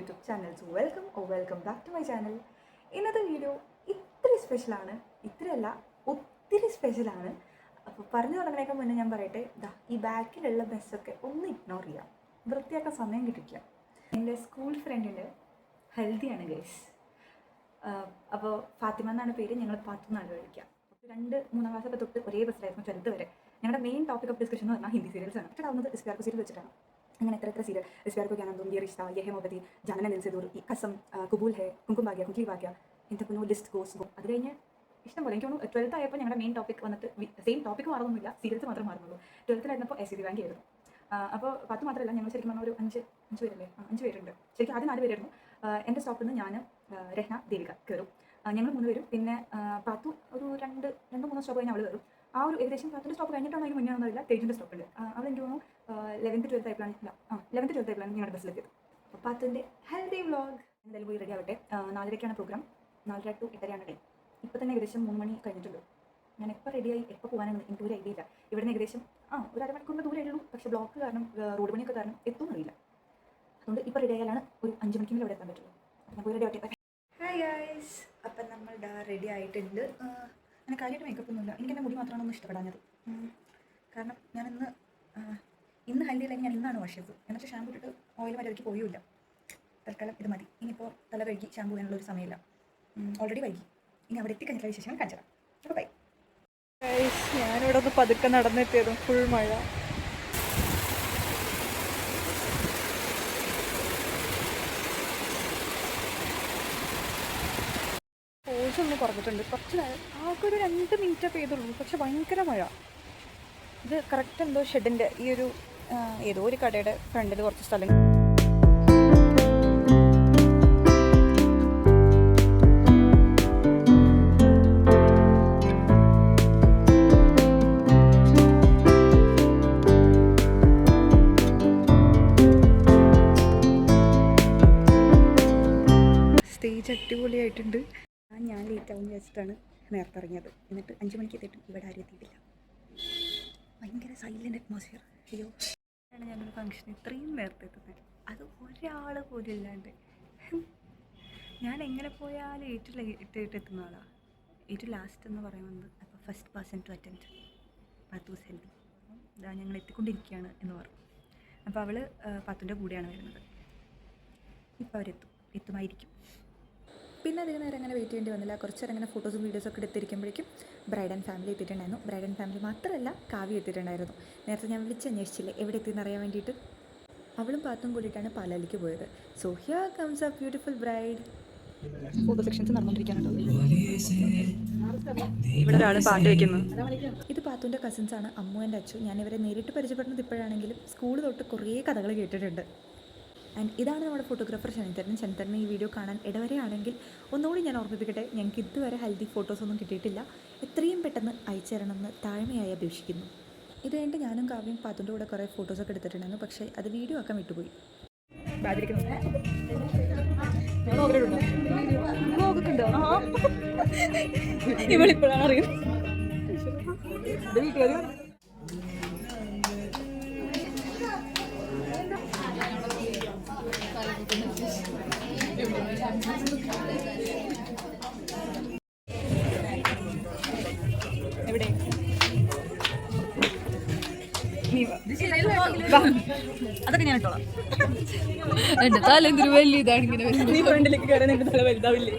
YouTube channel. So welcome back to my channel. ഇന്നത്തെ video ഇത്തിരി സ്പെഷ്യലാണ്, ഇത്തിരിയല്ല ഒത്തിരി സ്പെഷ്യലാണ്. അപ്പോൾ പറഞ്ഞു തുടങ്ങുന്നതിനേക്കാൾ മുന്നേ ഞാൻ പറയട്ടെ, ഈ ബാക്കിലുള്ള ബസ്സൊക്കെ ഒന്ന് ഇഗ്നോർ ചെയ്യാം, വൃത്തിയാക്കാൻ സമയം കിട്ടില്ല. എൻ്റെ സ്കൂൾ ഫ്രണ്ടിൻ്റെ ഹെൽത്തിയാണ് ഗൈസ്. അപ്പോൾ ഫാത്തിമ എന്നാണ് പേര്, ഞങ്ങൾ പാത്തു എന്നാണ് വിളിക്കുക. അപ്പോൾ 3-4 ക്ലാസ്സൊക്കെ തൊട്ട് ഒരേ ബസ്സിലായിരുന്നു 12th വരെ. ഞങ്ങളുടെ മെയിൻ ടോപ്പിക് ഓഫ് ഡിസ്കഷൻ എന്ന് പറഞ്ഞാൽ ഹിന്ദി സീരിയൽസാണ്. ഇഷ്ടമാവുന്നത് ഇസ്പ്യാർ സീരിയൽ വെച്ചിട്ടാണ്. അങ്ങനെ എത്ര സീരിയൽ, ഇസ്പ്യാർ को क्या नाम दूंगी, रिश्ता, ये है मोहब्बती, जानना दिल से दूर, कसम, कबूल है, कुमकुम भाग्य, कुंडली भाग्य, എന്തൊക്കെ ലിസ്റ്റ് ഗോസ് ഗോ. അത് കഴിഞ്ഞ് ഇഷ്ടം പോലെ എനിക്ക് തോന്നുന്നു 12th ആയപ്പോൾ ഞങ്ങളുടെ മെയിൻ ടോപ്പിക് വന്നിട്ട് സെയിം ടോപ്പിക്ക് മാറുന്നില്ല, സീരിയൽസ് മാത്രം മാറുന്നുള്ളൂ. 12th ആയിരുന്നപ്പോൾ SCB ബാങ്ക് ആയിരുന്നു. അപ്പോൾ 10 മാത്രമല്ല, ഞങ്ങൾ ശരിക്കും പറഞ്ഞാൽ ഒരു 5 പേരല്ലേ, 5 പേരുണ്ട്. ശരിക്കും ആദ്യം 4 പേരായിരുന്നു. എൻ്റെ സ്റ്റോപ്പിൽ നിന്ന് ഞാൻ, രഹ്ന, ദേവിക കയറും. ഞങ്ങൾ 3 പേരും. പിന്നെ പാത്തു ഒരു 2-3 സ്റ്റോപ്പ് കഴിഞ്ഞ് അവൾ കയറും. ആ ഒരു ഏകദേശം പാത്തുൻ്റെ സ്റ്റോപ്പ് കഴിഞ്ഞിട്ടാണ് അതിന് മുന്നേ ഒന്നുമില്ല, തേജിൻ്റെ സ്റ്റോപ്പുണ്ട്. അവൾ എനിക്ക് തോന്നുന്നു 11th 12th ആയപ്പോഴാണ് ഞങ്ങളുടെ ബസ്സിലെത്തിയത്. അപ്പോൾ പാത്തുൻ്റെ ഹെൽത്തി വ്ളോഗ് എന്തായാലും പോയി റെഡി ആവട്ടെ. 4:30ക്കാണ് പ്രോഗ്രാം, 4:30 to 8:30 ടൈം. ഇപ്പോൾ തന്നെ ഏകദേശം 3 മണി കഴിഞ്ഞിട്ടുണ്ട്. ഞാൻ എപ്പോൾ റെഡിയായി എപ്പോൾ പോകാനാണ് എനിക്കൊരു ഐഡിയ ഇല്ല. ഇവിടുന്ന് ഏകദേശം ഒരു അരമണിക്കൂറിൻ്റെ ദൂരമേ ഉള്ളൂ. പക്ഷേ ബ്ലോക്ക് കാരണം, റോഡ് പണിയൊക്കെ കാരണം എത്തുമെന്നറിയില്ല. അതുകൊണ്ട് ഇപ്പോൾ റെഡി ആയാലാണ് ഒരു 5 മണിക്കെങ്കിലും അവിടെ എത്താൻ പറ്റുള്ളൂ. അപ്പോൾ ഞാൻ പോയി റെഡി ആവട്ടെ. ഹായ് ഗൈസ്, അപ്പം നമ്മൾ റെഡി ആയിട്ടുണ്ട്. അങ്ങനെ കാര്യമായിട്ട് മേക്കപ്പ് ഒന്നുമില്ല. എനിക്ക് എൻ്റെ മുടി മാത്രമാണ് ഒന്ന് ഇഷ്ടപ്പെടാഞ്ഞത്. കാരണം ഞാൻ ഇന്ന് ഹൽദിയില്ലെങ്കിൽ ഞാൻ ഇന്നാണ് വാഷ് ചെയ്തത്. എന്നിട്ട് ഷാമ്പു ഇട്ടിട്ട് ഓയിൽ മര്യാദയ്ക്ക് പോയുമില്ല. തൽക്കാലം ഇത് മതി. ഇനിയിപ്പോൾ തല കഴുകി ഷാമ്പു ചെയ്യാനുള്ള ഒരു സമയമില്ല. ഓൾറെഡി വൈകി. ഇനി അവിടെ എത്തിക്കഴിഞ്ഞ ശേഷം കാണിച്ചു തരാം. അപ്പോൾ ബൈ. ഞാനിവിടെ ഒന്ന് പതുക്കെ നടന്നെത്തിയതും ഫുൾ മഴ. ഫോഴ്സ് ഒന്ന് കുറഞ്ഞിട്ടുണ്ട് കുറച്ച് നേരം. ആകെ ഒരു 2 മിനിറ്റേ പെയ്തുള്ളൂ, പക്ഷെ ഭയങ്കര മഴ. ഇത് കറക്റ്റ് എന്തോ ഷെഡിൻ്റെ ഈ ഒരു ഏതോ ഒരു കടയുടെ ഫ്രണ്ടിൽ കുറച്ച് സ്ഥലം. സ്റ്റേജ് അടിപൊളിയായിട്ടുണ്ട്. ഞാൻ ലേറ്റ് ആവുന്ന വെച്ചിട്ടാണ് നേരത്തെ ഇറങ്ങിയത്. എന്നിട്ട് 5 മണിക്ക് എത്തിയിട്ടും ഇവിടെ ആരും എത്തിയിട്ടില്ല. ഭയങ്കര സൈലൻ്റ് അറ്റ്മോസ്ഫിയർ. അയ്യോ, ഞാനൊരു ഫംഗ്ഷൻ ഇത്രയും നേരത്തെ എത്തുന്നത്, അത് ഒരാൾ പോലും ഇല്ലാണ്ട്. ഞാൻ എങ്ങനെ പോയാലും ഏറ്റവും ലേറ്റായിട്ട് എത്തുന്ന ആളാണ്. ഏറ്റവും ലാസ്റ്റ് എന്ന് പറയുന്നത്. അപ്പോൾ first person to attend Pathu's healthy. ഇതാ ഞങ്ങൾ എത്തിക്കൊണ്ടിരിക്കുകയാണ് എന്ന് പറഞ്ഞു. അപ്പോൾ അവൾ പാത്തുൻ്റെ കൂടെയാണ് വരുന്നത്. ഇപ്പോൾ എത്തുമായിരിക്കും. പിന്നെ അധികം നേരം അങ്ങനെ വെയിറ്റ് ചെയ്യേണ്ടി വന്നില്ല. കുറച്ച് നേരം അങ്ങനെ ഫോട്ടോസും വീഡിയോസൊക്കെ എടുത്തിരിക്കുമ്പോഴേക്കും ബ്രൈഡ് ആൻഡ് ഫാമിലി എത്തിയിട്ടുണ്ടായിരുന്നു. ബ്രൈഡ് ആൻഡ് ഫാമിലി മാത്രമല്ല, കാവ്യ എത്തിയിട്ടുണ്ടായിരുന്നു. നേരത്തെ ഞാൻ അന്വേഷിച്ചില്ലേ എവിടെ എത്തിയെന്ന് അറിയാൻ വേണ്ടിയിട്ട്. അവളും പാത്തും കൂടിയിട്ടാണ് പാലാലിക്ക് പോയത്. So here comes a beautiful bride. Photo sessions നടന്നുകൊണ്ടിരിക്കാനുണ്ടോ. ഇവിടെ ഒരാൾ പാട്ട് വയ്ക്കുന്നു. ഇത് പാത്തുൻ്റെ കസിൻസാണ്, അമ്മു ആൻഡ് അച്ചു. ഞാനിവരെ നേരിട്ട് പരിചയപ്പെടുന്നത് ഇപ്പോഴാണെങ്കിലും സ്കൂൾ തൊട്ട് കുറേ കഥകൾ കേട്ടിട്ടുണ്ട്. ആൻഡ് ഇതാണ് നമ്മുടെ ഫോട്ടോഗ്രാഫർ ശനിധരൻ. ഈ വീഡിയോ കാണാൻ ഇടവരെയാണെങ്കിൽ ഒന്നുകൂടി ഞാൻ ഓർമ്മിപ്പിക്കട്ടെ, ഞങ്ങൾക്ക് ഇതുവരെ ഹെൽത്തി ഫോട്ടോസൊന്നും കിട്ടിയിട്ടില്ല. എത്രയും പെട്ടെന്ന് അയച്ചു തരണമെന്ന് താഴ്മയായി അപേക്ഷിക്കുന്നു. ഇത് കഴിഞ്ഞിട്ട് ഞാനും കാവ്യം പാത്തുൻ്റെ കൂടെ കുറേ ഫോട്ടോസൊക്കെ എടുത്തിട്ടുണ്ടായിരുന്നു. പക്ഷേ അത് വീഡിയോ ആക്കാൻ വിട്ടുപോയി. ഇവളിപ്പോഴാണ് അറിയുന്നത്. എവിടെ അതൊക്കെ ഞാൻ ഇട്ടോളാം. എന്റെ തല എന്തൊരു വലിയ ഇതാണ്. ഇങ്ങനെ നീ ഫ്രണ്ടിലേക്ക് കയറാൻ എന്റെ തല വലുതാവില്ലേ.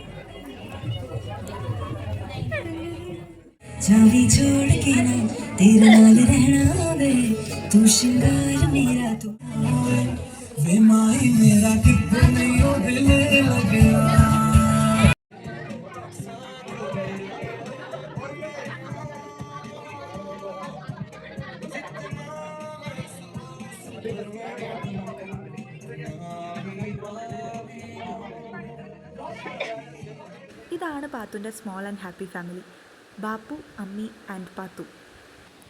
ഇതാണ് പാത്തുൻ്റെ സ്മോൾ ആൻഡ് ഹാപ്പി ഫാമിലി. ബാപ്പു, അമ്മി ആൻഡ് പാത്തു.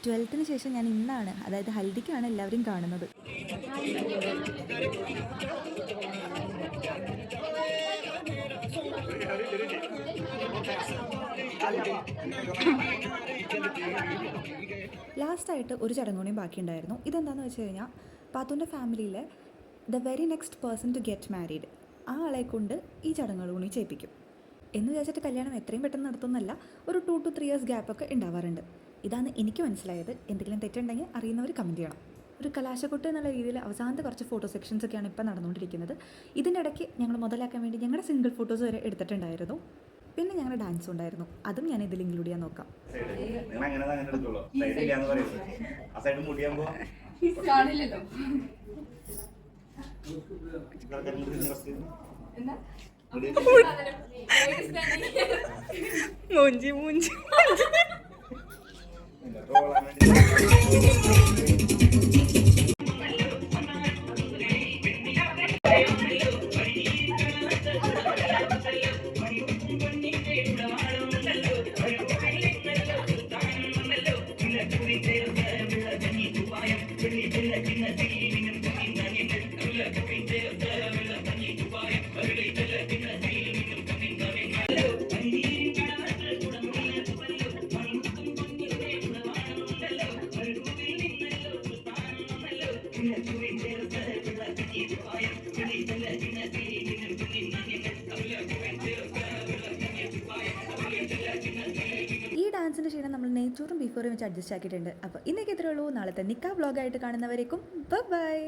12th ശേഷം ഞാൻ ഇന്നാണ്, അതായത് ഹൽദിക്കാണ് എല്ലാവരും കാണുന്നത്. ലാസ്റ്റായിട്ട് ഒരു ചടങ്ങുകൂടിയും ബാക്കിയുണ്ടായിരുന്നു. ഇതെന്താണെന്ന് വെച്ച് കഴിഞ്ഞാൽ പാത്തുൻ്റെ ഫാമിലിയിലെ the very next person to get married. ആ ആളെ കൊണ്ട് ഈ ചടങ്ങുകൾ കൂടി ചെയ്യിപ്പിക്കും. എന്ന് വിചാരിച്ചിട്ട് കല്യാണം എത്രയും പെട്ടെന്ന് നടത്തുന്നല്ല, ഒരു 2 to 3 years ഗ്യാപ്പൊക്കെ ഉണ്ടാവാറുണ്ട്. ഇതാണ് എനിക്ക് മനസ്സിലായത്. എന്തെങ്കിലും തെറ്റുണ്ടെങ്കിൽ അറിയുന്നവർ കമൻറ്റ് ചെയ്യണം. ഒരു കലാശക്കൊട്ട് എന്നുള്ള രീതിയിൽ അവസാനത്തെ കുറച്ച് ഫോട്ടോ സെക്ഷൻസൊക്കെയാണ് ഇപ്പോൾ നടന്നുകൊണ്ടിരിക്കുന്നത്. ഇതിൻ്റെ ഇടയ്ക്ക് ഞങ്ങൾ മുതലാക്കാൻ വേണ്ടി ഞങ്ങളുടെ സിംഗിൾ ഫോട്ടോസ് വരെ എടുത്തിട്ടുണ്ടായിരുന്നു. പിന്നെ ഞങ്ങളുടെ ഡാൻസും ഉണ്ടായിരുന്നു. അതും ഞാൻ ഇതിൽ ഇൻക്ലൂഡ് ചെയ്യാൻ നോക്കാം. മൂഞ്ചി മൂഞ്ചി ഈ ഡാൻസിൻ്റെ ക്ഷീണം നമ്മൾ നെയ്ച്ചോറും ബീഫോറും വെച്ച് അഡ്ജസ്റ്റ് ആക്കിയിട്ടുണ്ട്. അപ്പോൾ ഇന്നേക്ക് ഇത്രയേ ഉള്ളൂ. നാളത്തെ നിക്കാ വ്ളോഗായിട്ട് കാണുന്നവരേക്കും ബൈ.